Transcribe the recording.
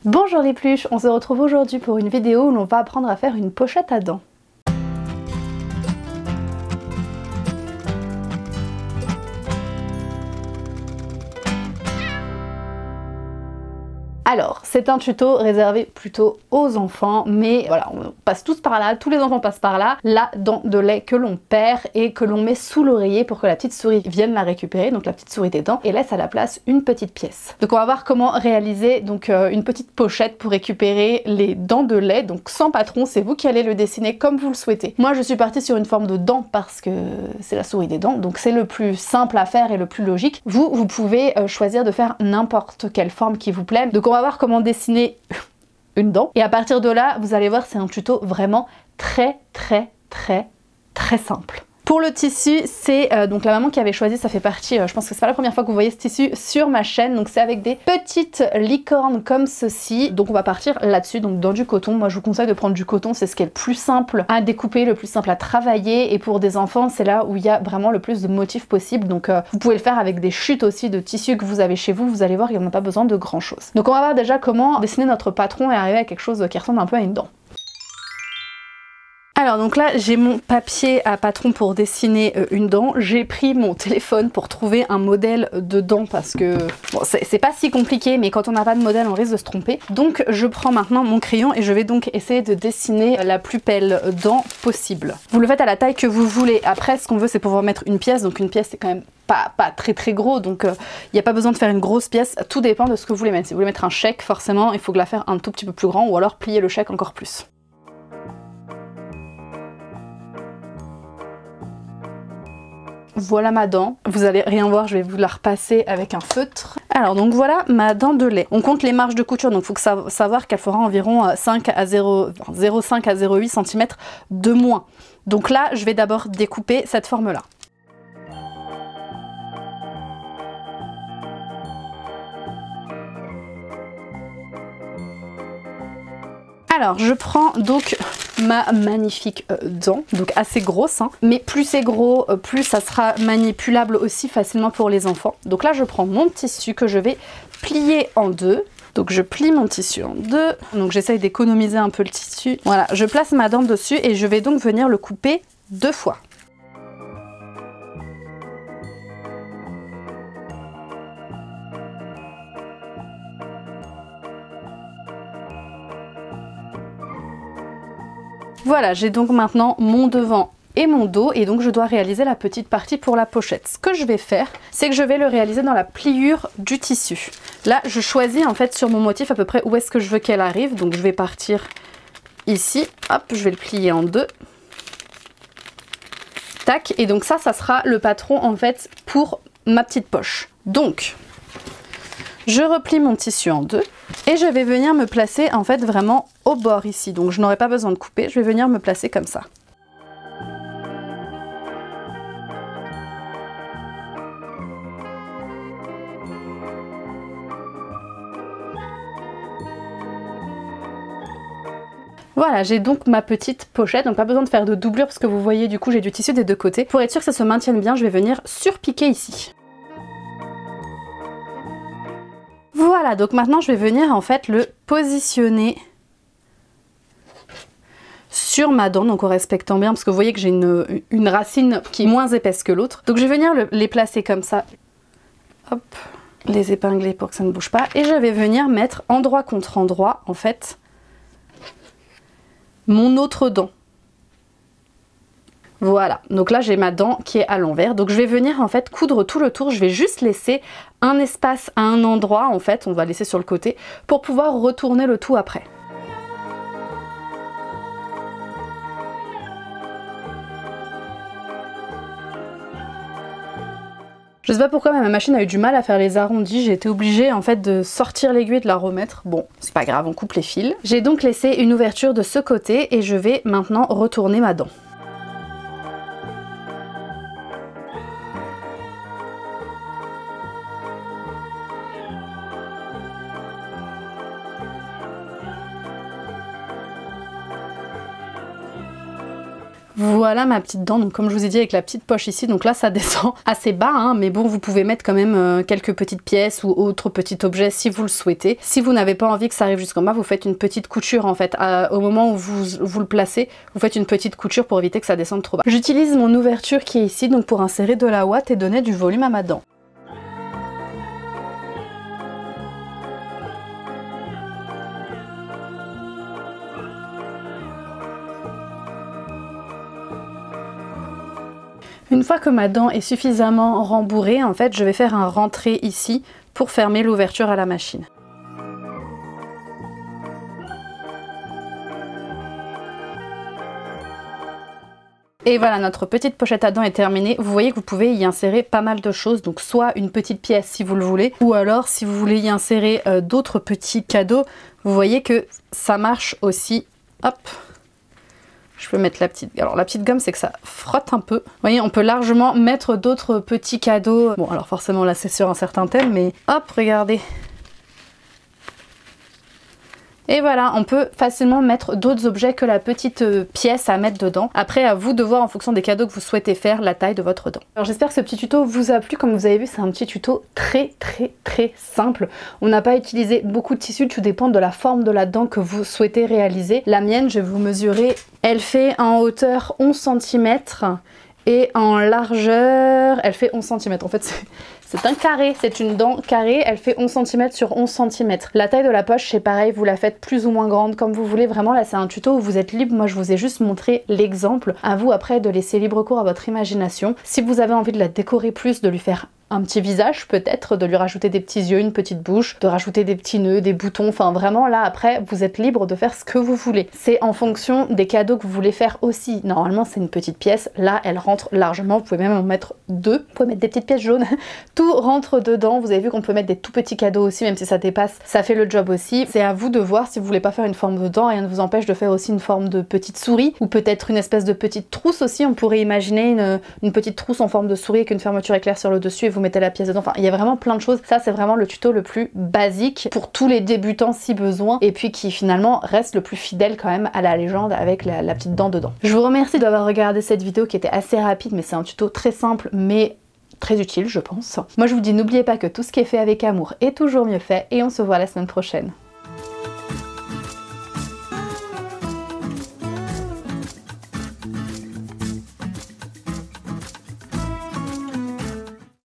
Bonjour les pluches, on se retrouve aujourd'hui pour une vidéo où l'on va apprendre à faire une pochette à dents. Alors, c'est un tuto réservé plutôt aux enfants, mais voilà, on passe tous par là, tous les enfants passent par là, la dent de lait que l'on perd et que l'on met sous l'oreiller pour que la petite souris vienne la récupérer, donc la petite souris des dents, et laisse à la place une petite pièce. Donc on va voir comment réaliser une petite pochette pour récupérer les dents de lait, donc sans patron, c'est vous qui allez le dessiner comme vous le souhaitez. Moi je suis partie sur une forme de dent parce que c'est la souris des dents, donc c'est le plus simple à faire et le plus logique. Vous pouvez choisir de faire n'importe quelle forme qui vous plaît. Donc on va voir comment dessiner une dent et à partir de là vous allez voir, c'est un tuto vraiment très simple. Pour le tissu, c'est donc la maman qui avait choisi, ça fait partie, je pense que c'est pas la première fois que vous voyez ce tissu sur ma chaîne, donc c'est avec des petites licornes comme ceci, donc on va partir là-dessus, donc dans du coton. Moi je vous conseille de prendre du coton, c'est ce qui est le plus simple à découper, le plus simple à travailler, et pour des enfants c'est là où il y a vraiment le plus de motifs possibles, donc vous pouvez le faire avec des chutes aussi de tissu que vous avez chez vous, vous allez voir, il n'y en a pas besoin de grand chose. Donc on va voir déjà comment dessiner notre patron et arriver à quelque chose qui ressemble un peu à une dent. Alors donc là j'ai mon papier à patron pour dessiner une dent, j'ai pris mon téléphone pour trouver un modèle de dent parce que bon, c'est pas si compliqué, mais quand on n'a pas de modèle on risque de se tromper. Donc je prends maintenant mon crayon et je vais donc essayer de dessiner la plus belle dent possible. Vous le faites à la taille que vous voulez, après ce qu'on veut c'est pouvoir mettre une pièce, donc une pièce c'est quand même pas très gros, donc il n'y a pas besoin de faire une grosse pièce, tout dépend de ce que vous voulez mettre. Si vous voulez mettre un chèque, forcément il faut la faire un tout petit peu plus grand ou alors plier le chèque encore plus. Voilà ma dent, vous allez rien voir, je vais vous la repasser avec un feutre. Alors donc voilà ma dent de lait. On compte les marges de couture, donc il faut savoir qu'elle fera environ 0,5 à 0,8 cm de moins. Donc là je vais d'abord découper cette forme là. Alors je prends donc ma magnifique dent, donc assez grosse, hein, mais plus c'est gros, plus ça sera manipulable aussi facilement pour les enfants. Donc là je prends mon tissu que je vais plier en deux. Donc je plie mon tissu en deux, donc j'essaye d'économiser un peu le tissu. Voilà, je place ma dent dessus et je vais donc venir le couper deux fois. Voilà, j'ai donc maintenant mon devant et mon dos et donc je dois réaliser la petite partie pour la pochette. Ce que je vais faire, c'est que je vais le réaliser dans la pliure du tissu. Là, je choisis en fait sur mon motif à peu près où est-ce que je veux qu'elle arrive. Donc je vais partir ici, hop, je vais le plier en deux. Tac, et donc ça sera le patron en fait pour ma petite poche. Donc, je replie mon tissu en deux et je vais venir me placer en fait vraiment au bord ici. Donc je n'aurai pas besoin de couper, je vais venir me placer comme ça. Voilà, j'ai donc ma petite pochette, donc pas besoin de faire de doublure parce que vous voyez du coup j'ai du tissu des deux côtés. Pour être sûr que ça se maintienne bien, je vais venir surpiquer ici. Voilà, donc maintenant je vais venir en fait le positionner sur ma dent, donc en respectant bien, parce que vous voyez que j'ai une racine qui est moins épaisse que l'autre. Donc je vais venir les placer comme ça, hop, les épingler pour que ça ne bouge pas, et je vais venir mettre endroit contre endroit en fait mon autre dent. Voilà, donc là j'ai ma dent qui est à l'envers, donc je vais venir en fait coudre tout le tour, je vais juste laisser un espace à un endroit en fait, on va laisser sur le côté, pour pouvoir retourner le tout après. Je sais pas pourquoi mais ma machine a eu du mal à faire les arrondis, j'ai été obligée en fait de sortir l'aiguille et de la remettre. Bon, c'est pas grave, on coupe les fils. J'ai donc laissé une ouverture de ce côté et je vais maintenant retourner ma dent. Voilà ma petite dent, donc comme je vous ai dit avec la petite poche ici, donc là ça descend assez bas, hein, mais bon, vous pouvez mettre quand même quelques petites pièces ou autres petits objets si vous le souhaitez. Si vous n'avez pas envie que ça arrive jusqu'en bas, vous faites une petite couture en fait. Au moment où vous le placez, vous faites une petite couture pour éviter que ça descende trop bas. J'utilise mon ouverture qui est ici donc pour insérer de la ouate et donner du volume à ma dent. Une fois que ma dent est suffisamment rembourrée, en fait, je vais faire un rentré ici pour fermer l'ouverture à la machine. Et voilà, notre petite pochette à dents est terminée. Vous voyez que vous pouvez y insérer pas mal de choses, donc soit une petite pièce si vous le voulez, ou alors si vous voulez y insérer d'autres petits cadeaux, vous voyez que ça marche aussi. Hop! Je peux mettre la petite... Alors la petite gomme, c'est que ça frotte un peu. Vous voyez, on peut largement mettre d'autres petits cadeaux. Bon, alors forcément là c'est sur un certain thème, mais hop, regardez. Et voilà, on peut facilement mettre d'autres objets que la petite pièce à mettre dedans. Après, à vous de voir en fonction des cadeaux que vous souhaitez faire, la taille de votre dent. Alors j'espère que ce petit tuto vous a plu. Comme vous avez vu, c'est un petit tuto très simple. On n'a pas utilisé beaucoup de tissu, tout dépend de la forme de la dent que vous souhaitez réaliser. La mienne, je vais vous mesurer, elle fait en hauteur 11 cm et en largeur, elle fait 11 cm. En fait, c'est un carré, c'est une dent carrée, elle fait 11 cm sur 11 cm. La taille de la poche, c'est pareil, vous la faites plus ou moins grande comme vous voulez. Vraiment, là, c'est un tuto où vous êtes libre. Moi, je vous ai juste montré l'exemple. À vous, après, de laisser libre cours à votre imagination. Si vous avez envie de la décorer plus, de lui faire un petit visage peut-être, de lui rajouter des petits yeux, une petite bouche, de rajouter des petits nœuds, des boutons, enfin vraiment là après vous êtes libre de faire ce que vous voulez. C'est en fonction des cadeaux que vous voulez faire aussi. Normalement c'est une petite pièce, là elle rentre largement, vous pouvez même en mettre deux, vous pouvez mettre des petites pièces jaunes, tout rentre dedans. Vous avez vu qu'on peut mettre des tout petits cadeaux aussi, même si ça dépasse, ça fait le job aussi. C'est à vous de voir si vous voulez pas faire une forme de dent, rien ne vous empêche de faire aussi une forme de petite souris, ou peut-être une espèce de petite trousse aussi. On pourrait imaginer une petite trousse en forme de souris avec une fermeture éclair sur le dessus et vous mettez la pièce dedans. Enfin, il y a vraiment plein de choses. Ça, c'est vraiment le tuto le plus basique pour tous les débutants si besoin, et puis qui finalement reste le plus fidèle quand même à la légende avec la petite dent dedans. Je vous remercie d'avoir regardé cette vidéo qui était assez rapide, mais c'est un tuto très simple mais très utile, je pense. Moi, je vous dis, n'oubliez pas que tout ce qui est fait avec amour est toujours mieux fait, et on se voit la semaine prochaine.